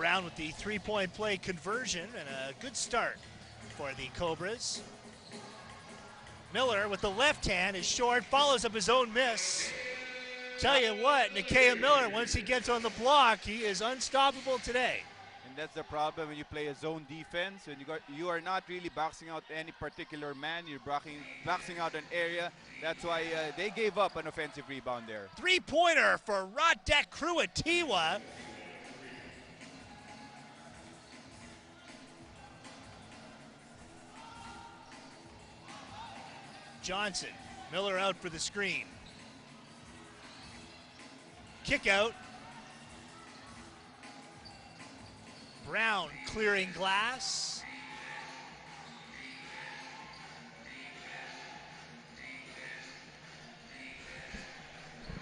Brown with the three-point play conversion and a good start for the Cobras. Miller with the left hand is short, follows up his own miss. Tell you what, Nikkei Miller, once he gets on the block, he is unstoppable today. And that's the problem when you play a zone defense. When you are not really boxing out any particular man, you're boxing out an area. That's why they gave up an offensive rebound there. Three-pointer for Radek Kruatiwa. Johnson, Miller out for the screen. Kick out. Brown clearing glass.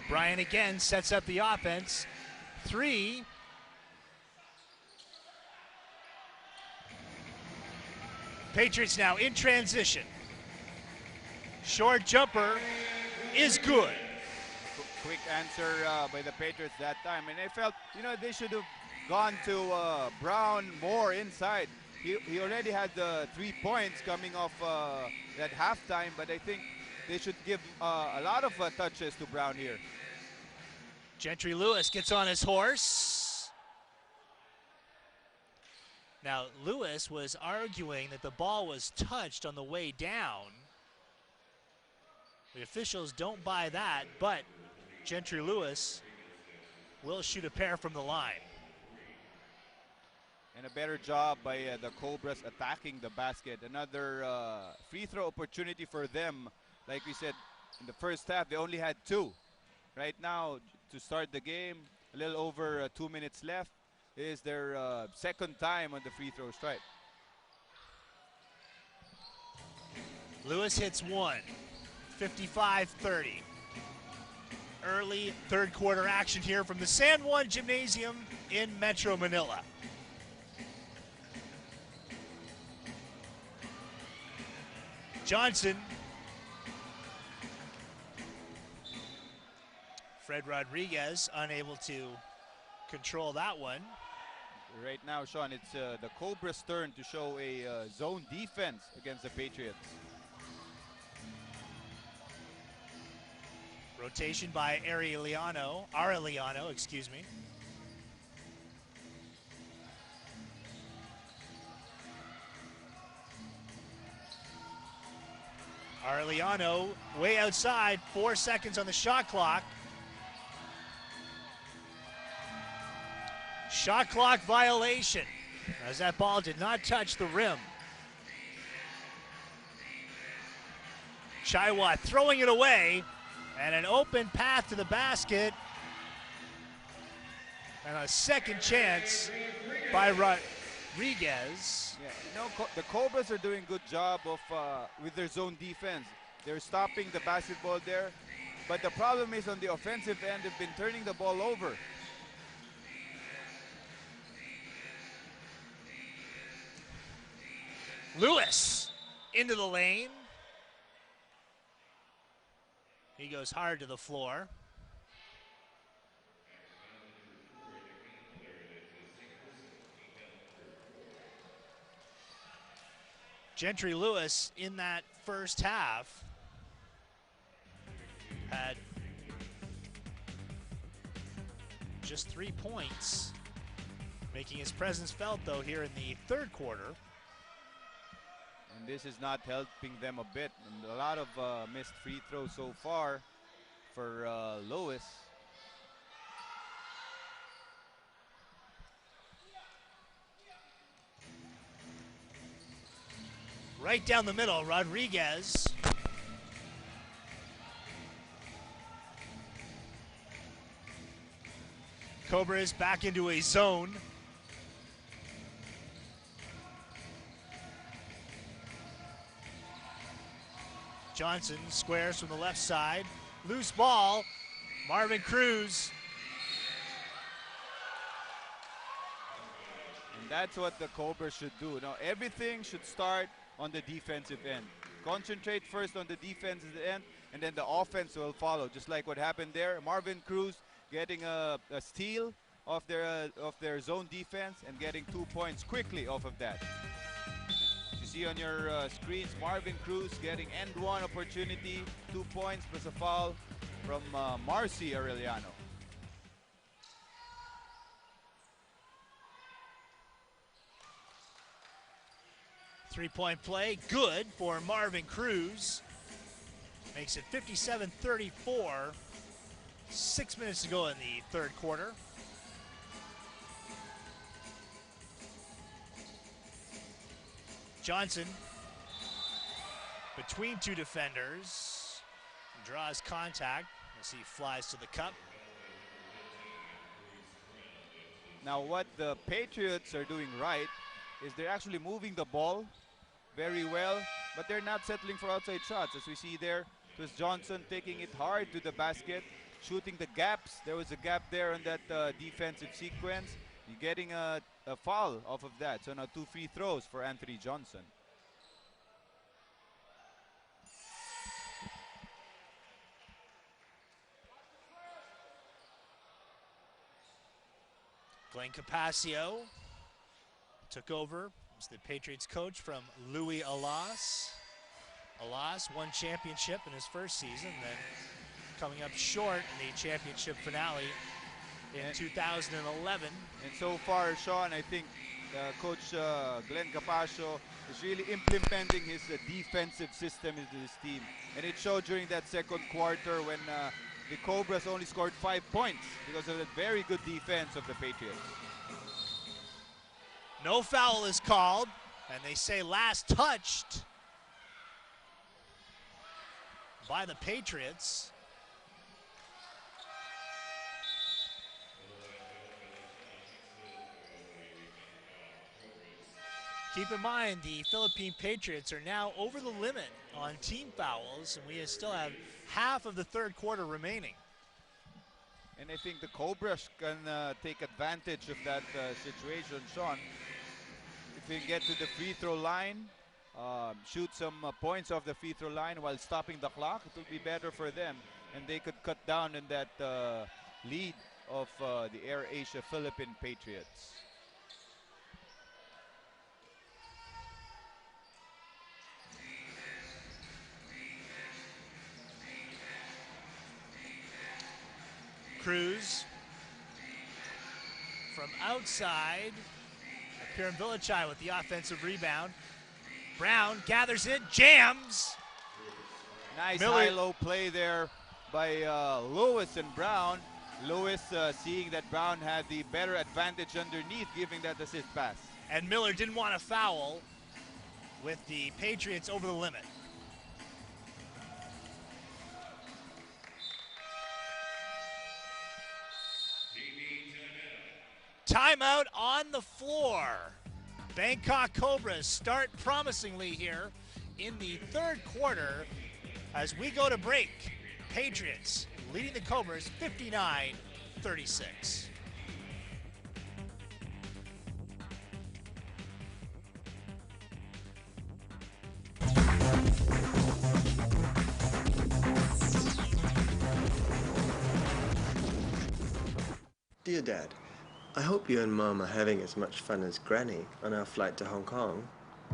Bryant again sets up the offense. Three. Patriots now in transition. Short jumper is good. Quick answer by the Patriots that time. And I felt, they should have gone to Brown more inside. He already had the 3 points coming off that halftime, but I think they should give a lot of touches to Brown here. Gentry Lewis gets on his horse. Now, Lewis was arguing that the ball was touched on the way down. The officials don't buy that, but Gentry Lewis will shoot a pair from the line. And a better job by the Cobras attacking the basket. Another free throw opportunity for them. Like we said, in the first half, they only had 2. Right now, to start the game, a little over 2 minutes left, is their second time on the free throw stripe. Lewis hits one, 55-30. Early third quarter action here from the San Juan Gymnasium in Metro Manila. Johnson. Fred Rodriguez unable to control that one. Right now, Sean, it's the Cobras' turn to show a zone defense against the Patriots. Rotation by Arellano, excuse me. Arellano way outside, 4 seconds on the shot clock. Shot clock violation, as that ball did not touch the rim. Chaiwa throwing it away, and an open path to the basket. And a second chance by Rodriguez. Yeah, the Cobras are doing a good job of with their zone defense. They're stopping the basketball there. But the problem is on the offensive end, they've been turning the ball over. Lewis into the lane. He goes hard to the floor. Gentry Lewis in that first half had just 3 points, making his presence felt though here in the third quarter. And this is not helping them a bit. And a lot of missed free throws so far for Lewis. Right down the middle, Rodriguez. Cobras back into a zone. Johnson squares from the left side. Loose ball. Marvin Cruz. And that's what the Cobras should do. Now, everything should start on the defensive end. Concentrate first on the defensive end, and then the offense will follow, just like what happened there. Marvin Cruz getting a steal of their zone defense and getting 2 points quickly off of that. You see on your screens, Marvin Cruz getting end one opportunity, 2 points plus a foul from Marcy Aureliano. Three-point play, good for Marvin Cruz. Makes it 57-34. 6 minutes to go in the third quarter. Johnson between two defenders, draws contact as he flies to the cup. Now what the Patriots are doing right is they're actually moving the ball very well, but they're not settling for outside shots. As we see there, it was Johnson taking it hard to the basket, shooting the gaps. There was a gap there on that defensive sequence. You're getting a foul off of that. So now 2 free throws for Anthony Johnson. Glenn Capascio took over as the Patriots coach from Louis Alas. Alas won championship in his first season, then coming up short in the championship finale in 2011. And so far, Sean, I think Coach Glenn Capascio is really implementing his defensive system into his team. And it showed during that second quarter when the Cobras only scored 5 points because of the very good defense of the Patriots. No foul is called, and they say last touched by the Patriots. Keep in mind, the Philippine Patriots are now over the limit on team fouls, and we still have half of the third quarter remaining. And I think the Cobras can take advantage of that situation, Sean. If they get to the free throw line, shoot some points off the free throw line while stopping the clock, it will be better for them. And they could cut down on that lead of the AirAsia Philippine Patriots. Cruz from outside. Kieran Villachai with the offensive rebound. Brown gathers it, jams. Nice high-low play there by Lewis and Brown. Lewis seeing that Brown had the better advantage underneath, giving that assist pass. And Miller didn't want to foul with the Patriots over the limit. Timeout on the floor. Bangkok Cobras start promisingly here in the third quarter as we go to break. Patriots leading the Cobras 59-36. Dear Dad, I hope you and Mom are having as much fun as Granny on our flight to Hong Kong.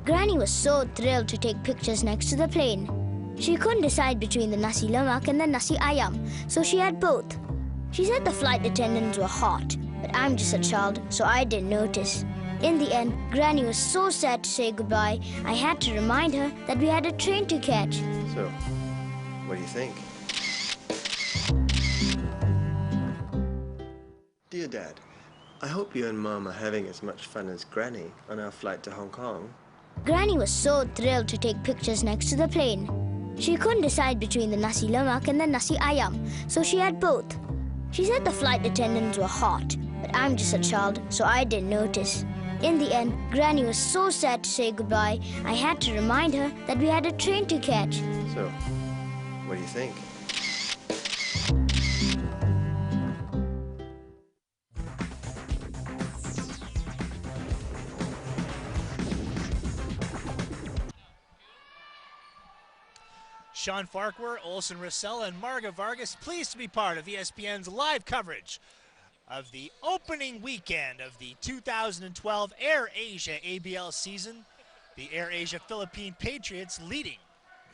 Granny was so thrilled to take pictures next to the plane. She couldn't decide between the nasi lemak and the nasi ayam, so she had both. She said the flight attendants were hot, but I'm just a child, so I didn't notice. In the end, Granny was so sad to say goodbye, I had to remind her that we had a train to catch. So, what do you think? Dear Dad, I hope you and Mom are having as much fun as Granny on our flight to Hong Kong. Granny was so thrilled to take pictures next to the plane. She couldn't decide between the nasi lemak and the nasi ayam, so she had both. She said the flight attendants were hot, but I'm just a child, so I didn't notice. In the end, Granny was so sad to say goodbye, I had to remind her that we had a train to catch. So, what do you think? Sean Farquhar, Olson Rosella, and Marga Vargas pleased to be part of ESPN's live coverage of the opening weekend of the 2012 AirAsia ABL season. The AirAsia Philippine Patriots leading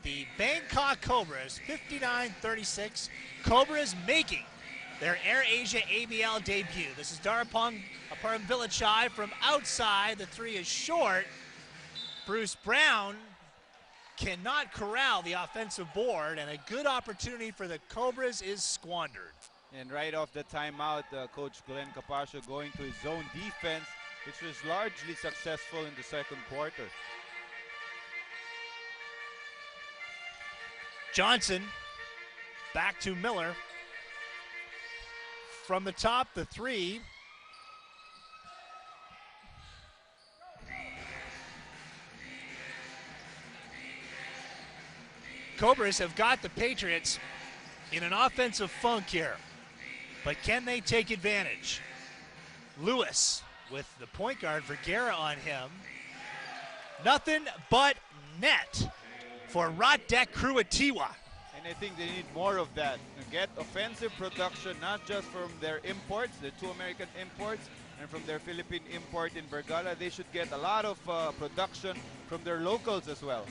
the Bangkok Cobras 59-36. Cobras making their AirAsia ABL debut. This is Darapong Villachai from outside. The three is short. Bruce Brown cannot corral the offensive board, and a good opportunity for the Cobras is squandered. And right off the timeout, Coach Glenn Capascio going to his zone defense, which was largely successful in the second quarter. Johnson back to Miller. From the top, the three. Cobras have got the Patriots in an offensive funk here, but can they take advantage? Lewis with the point guard Vergara on him. Nothing but net for Radek Kruatiwa. And I think they need more of that. Get offensive production, not just from their imports, the two American imports, and from their Philippine import in Vergara. They should get a lot of production from their locals as well.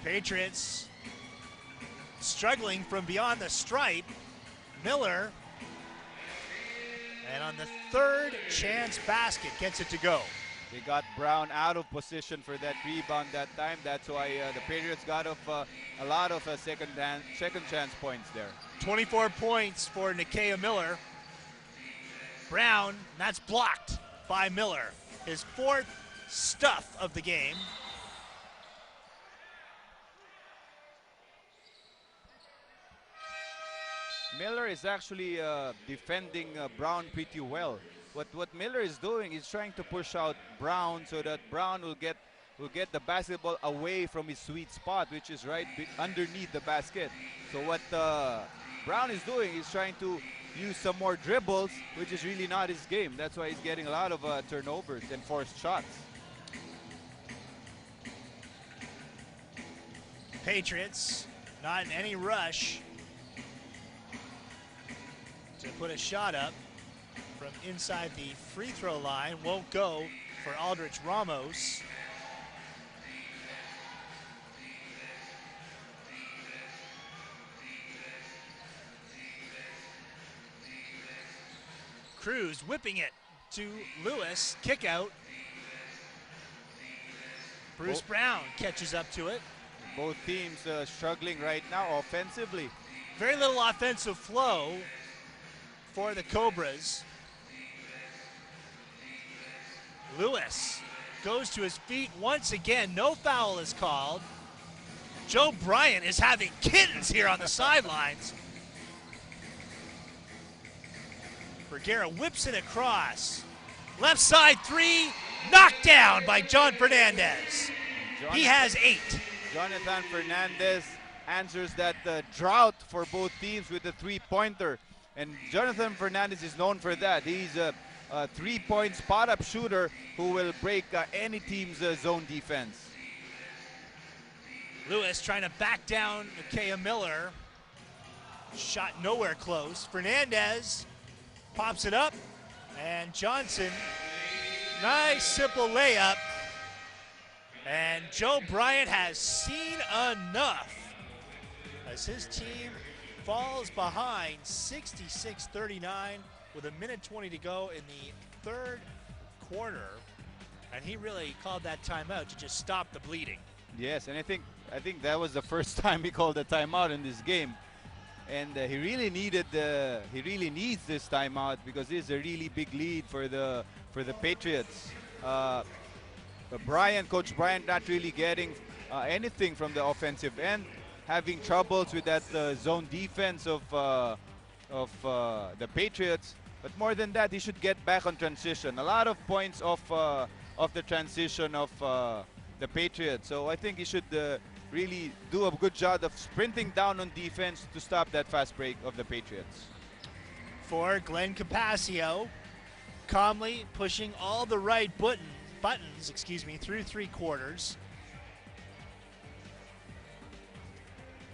Patriots struggling from beyond the stripe. Miller, and on the third chance basket, gets it to go. They got Brown out of position for that rebound that time. That's why the Patriots got off a lot of second chance points there. 24 points for Nikea Miller. Brown, that's blocked by Miller. His fourth stuff of the game. Miller is actually defending Brown pretty well. What Miller is doing is trying to push out Brown so that Brown will get the basketball away from his sweet spot, which is right underneath the basket. So what Brown is doing is trying to use some more dribbles, which is really not his game. That's why he's getting a lot of turnovers and forced shots. Patriots not in any rush to put a shot up from inside the free throw line. Won't go for Aldrich Ramos. Cruz whipping it to Lewis. Kick out. Bruce Brown catches up to it. Both teams struggling right now offensively. Very little offensive flow for the Cobras. Lewis goes to his feet once again. No foul is called. Joe Bryant is having kittens here on the sidelines. Vergara whips it across. Left side three, knocked down by John Fernandez. He has 8. Jonathan Fernandez answers that drought for both teams with a three-pointer. And Jonathan Fernandez is known for that. He's a three-point spot-up shooter who will break any team's zone defense. Lewis trying to back down Nikea Miller. Shot nowhere close. Fernandez pops it up. And Johnson, nice simple layup. And Joe Bryant has seen enough as his team falls behind 66-39 with a minute 20 to go in the third quarter. And he really called that timeout to just stop the bleeding. Yes, and I think that was the first time he called a timeout in this game. And he really needs this timeout because this is a really big lead for the Patriots. Coach Bryant not really getting anything from the offensive end, having troubles with that zone defense of the Patriots. But more than that, he should get back on transition. A lot of points off the transition of the Patriots. So I think he should really do a good job of sprinting down on defense to stop that fast break of the Patriots. For Glenn Capascio, calmly pushing all the right buttons, through three quarters.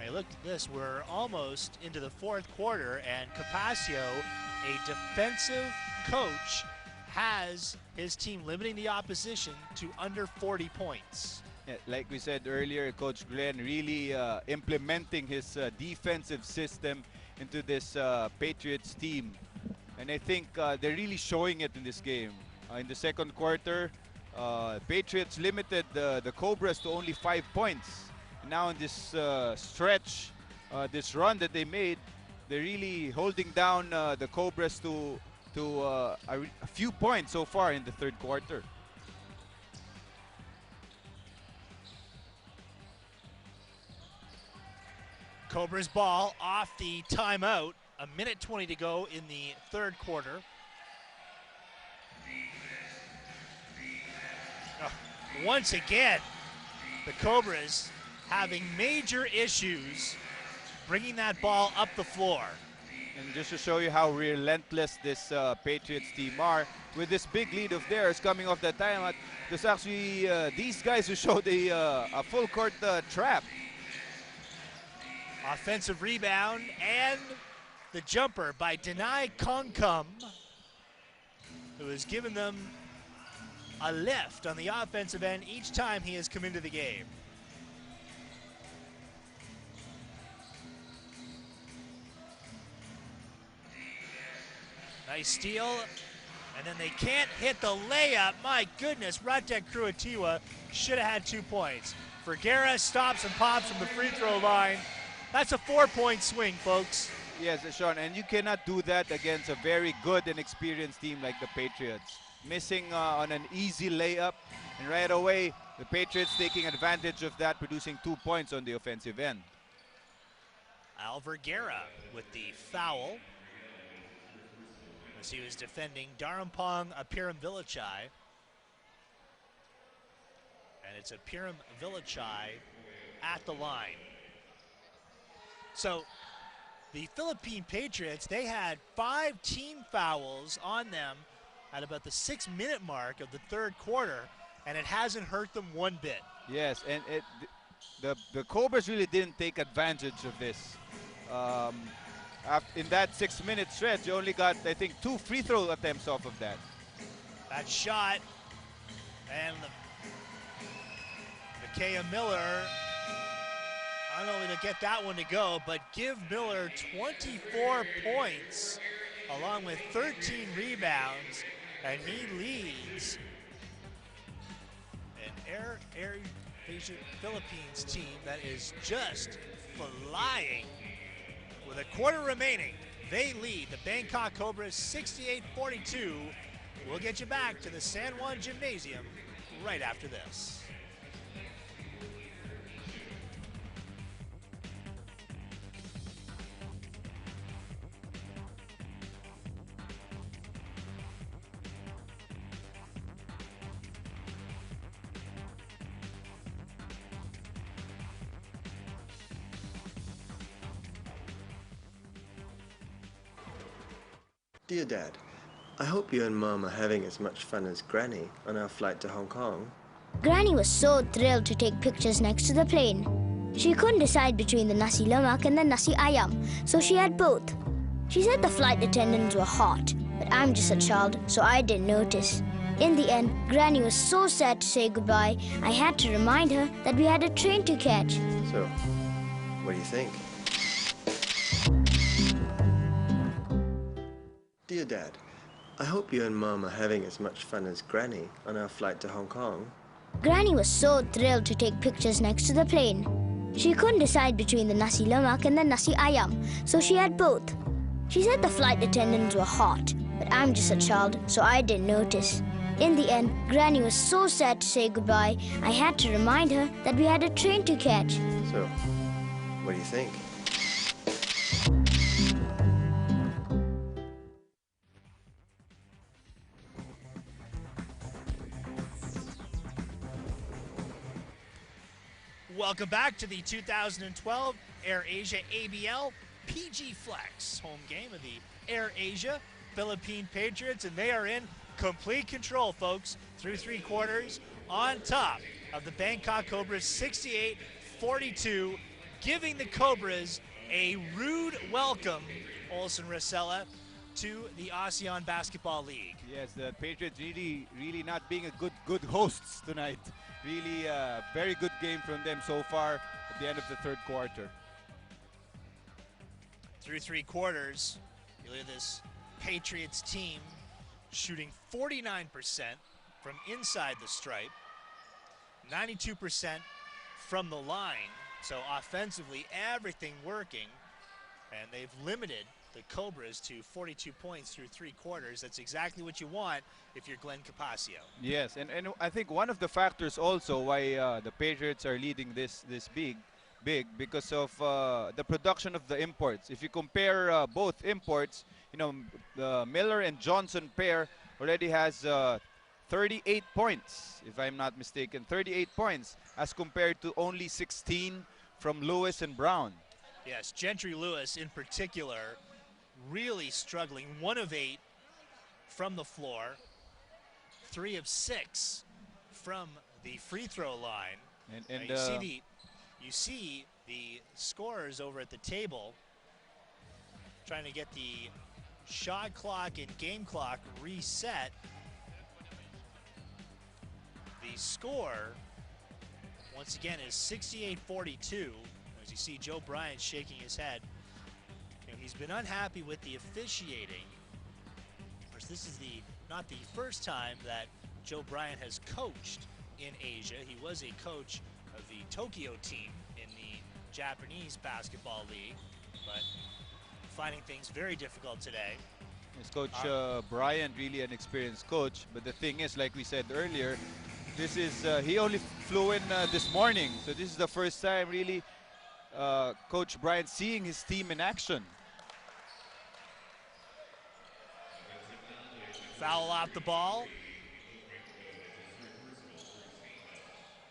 Hey, look at this. We're almost into the fourth quarter, and Capaccio, a defensive coach, has his team limiting the opposition to under 40 points. Yeah, like we said earlier, Coach Glenn really implementing his defensive system into this Patriots team. And I think they're really showing it in this game. In the second quarter, Patriots limited the Cobras to only 5 points. Now in this stretch, this run that they made, they're really holding down the Cobras to a few points so far in the third quarter. Cobras ball off the timeout. A minute 20 to go in the third quarter. Once again, the Cobras having major issues bringing that ball up the floor. And just to show you how relentless this Patriots team are, with this big lead of theirs coming off that timeout, there's actually these guys who showed a full court trap. Offensive rebound and the jumper by Denai Kongkum, who has given them a lift on the offensive end each time he has come into the game. Nice steal, and then they can't hit the layup. My goodness, Ratek Kruatiwa should have had 2 points. Vergara stops and pops from the free throw line. That's a 4-point swing, folks. Yes, Sean, and you cannot do that against a very good and experienced team like the Patriots. Missing on an easy layup, and right away, the Patriots taking advantage of that, producing 2 points on the offensive end. Al Vergara with the foul, as he was defending Darampong Apiram Villachai. And it's Apiram Villachai at the line. So the Philippine Patriots, they had 5 team fouls on them at about the 6-minute mark of the third quarter, and it hasn't hurt them one bit. Yes, and the Cobras really didn't take advantage of this. In that 6-minute stretch, you only got, I think, 2 free throw attempts off of that. That shot, and Micaiah Miller, not only to get that one to go, but give Miller 24 points along with 13 rebounds, and he leads an AirAsia Philippines team that is just flying. With a quarter remaining, they lead the Bangkok Cobras 68-42. We'll get you back to the San Juan Gymnasium right after this. Dear Dad, I hope you and Mom are having as much fun as Granny on our flight to Hong Kong. Granny was so thrilled to take pictures next to the plane. She couldn't decide between the nasi lemak and the nasi ayam, so she had both. She said the flight attendants were hot, but I'm just a child, so I didn't notice. In the end, Granny was so sad to say goodbye, I had to remind her that we had a train to catch. So, what do you think? Dear Dad, I hope you and Mom are having as much fun as Granny on our flight to Hong Kong. Granny was so thrilled to take pictures next to the plane. She couldn't decide between the nasi lemak and the nasi ayam, so she had both. She said the flight attendants were hot, but I'm just a child, so I didn't notice. In the end, Granny was so sad to say goodbye, I had to remind her that we had a train to catch. So, what do you think? Welcome back to the 2012 AirAsia ABL PG Flex home game of the AirAsia Philippine Patriots, and they are in complete control, folks, through 3 quarters, on top of the Bangkok Cobras 68-42. giving the Cobras a rude welcome, Olsen Rosella, to the ASEAN Basketball League. Yes, the Patriots really not being a good hosts tonight. Really very good game from them so far at the end of the third quarter. Through 3 quarters, you look at this Patriots team shooting 49% from inside the stripe, 92% from the line. So offensively, everything working, and they've limited the Cobras to 42 points through 3 quarters. That's exactly what you want if you're Glenn Capaccio. Yes, and I think one of the factors also why the Patriots are leading this big because of the production of the imports. If you compare both imports, you know, the Miller and Johnson pair already has 38 points, if I'm not mistaken, 38 points as compared to only 16 from Lewis and Brown. Yes, Gentry Lewis in particular really struggling. 1 of 8 from the floor, 3 of 6 from the free throw line. And you see the scorers over at the table trying to get the shot clock and game clock reset. The score, once again, is 68-42. As you see Joe Bryant shaking his head. You know, he's been unhappy with the officiating. Of course, this is not the first time that Joe Bryant has coached in Asia. He was a coach of the Tokyo team in the Japanese Basketball League, but finding things very difficult today. Yes, Coach Bryant, really an experienced coach, but the thing is, like we said earlier, this is he only flew in this morning, so this is the first time really Coach Bryant seeing his team in action. Foul off the ball.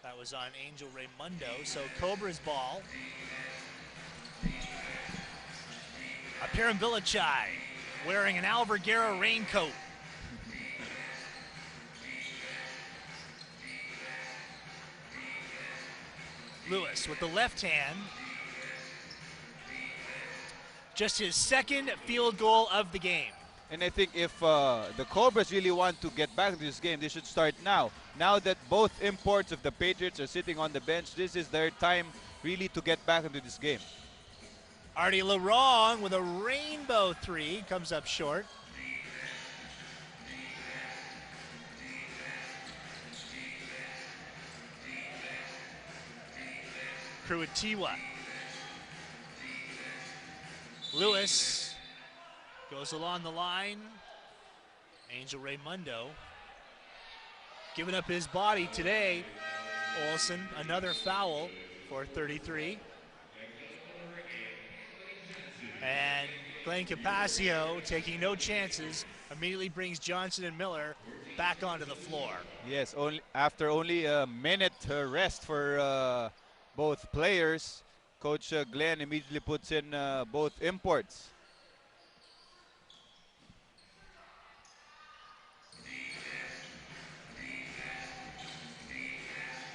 That was on Angel Raimundo, so Cobra's ball. Apiram Villachai wearing an Alvergara raincoat. Lewis with the left hand. Just his 2nd field goal of the game. And I think if the Cobras really want to get back into this game, they should start now. Now that both imports of the Patriots are sitting on the bench, this is their time really to get back into this game. Artie Larong with a rainbow 3, comes up short. Kruatiwa. Lewis goes along the line. Angel Raimundo giving up his body today. Olsen, another foul for 33. And Glenn Capaccio, taking no chances, immediately brings Johnson and Miller back onto the floor. Yes, after only a minute rest for both players, Coach Glenn immediately puts in both imports.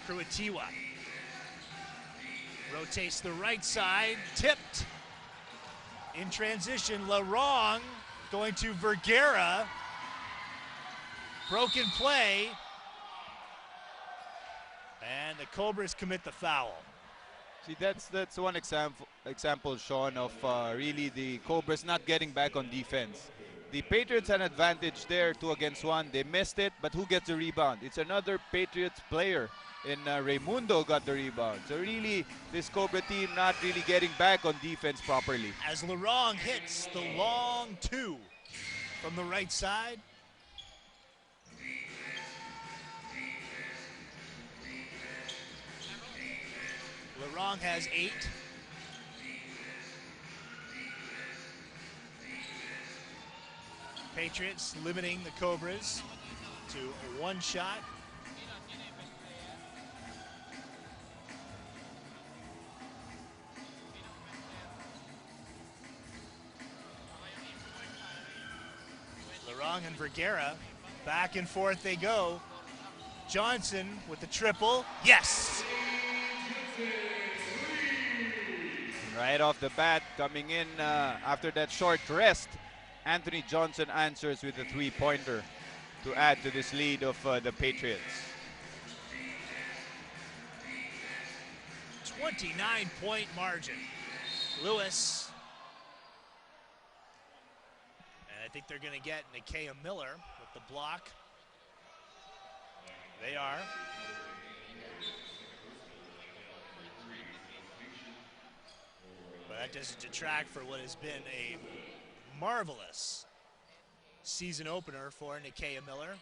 Kruatiwa rotates the right side, tipped. In transition, Larong going to Vergara. Broken play. And the Cobras commit the foul. See, that's one example, Sean, of really the Cobras not getting back on defense. The Patriots had an advantage there, 2 against 1. They missed it, but who gets the rebound? It's another Patriots player. And Raimundo got the rebound. So really, this Cobra team not really getting back on defense properly. As Larong hits the long 2 from the right side. Larong has 8. Patriots limiting the Cobras to 1 shot. Larong and Vergara, back and forth they go. Johnson with the triple, yes! Right off the bat, coming in after that short rest, Anthony Johnson answers with a three-pointer to add to this lead of the Patriots. 29-point margin. Lewis. And I think they're going to get Nakia Miller with the block. They are. But that doesn't detract for what has been a marvelous season opener for Nakia Miller.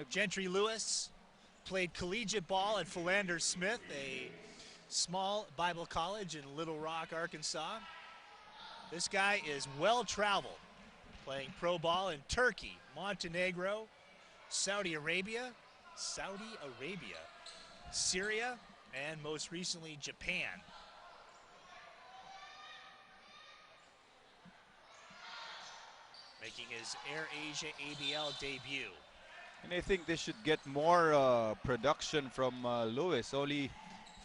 Gentry Lewis played collegiate ball at Philander Smith, a small Bible college in Little Rock, Arkansas. This guy is well-traveled, playing pro ball in Turkey, Montenegro, Saudi Arabia, Syria, and most recently Japan. Making his AirAsia ABL debut. And I think they should get more production from Lewis. Only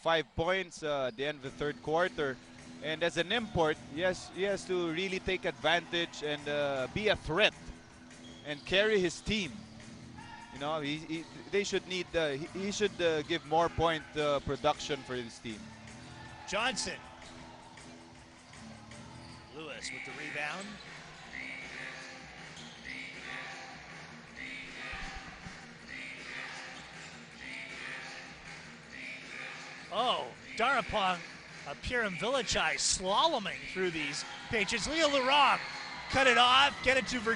5 points at the end of the third quarter. And as an import, yes, he has to really take advantage and be a threat and carry his team. You know, they should need. He should give more point production for his team. Johnson. Lewis with the rebound. Oh, Darapong, Piram Villachai slaloming through these Patriots. Leo Larong cut it off, get it to Virginia.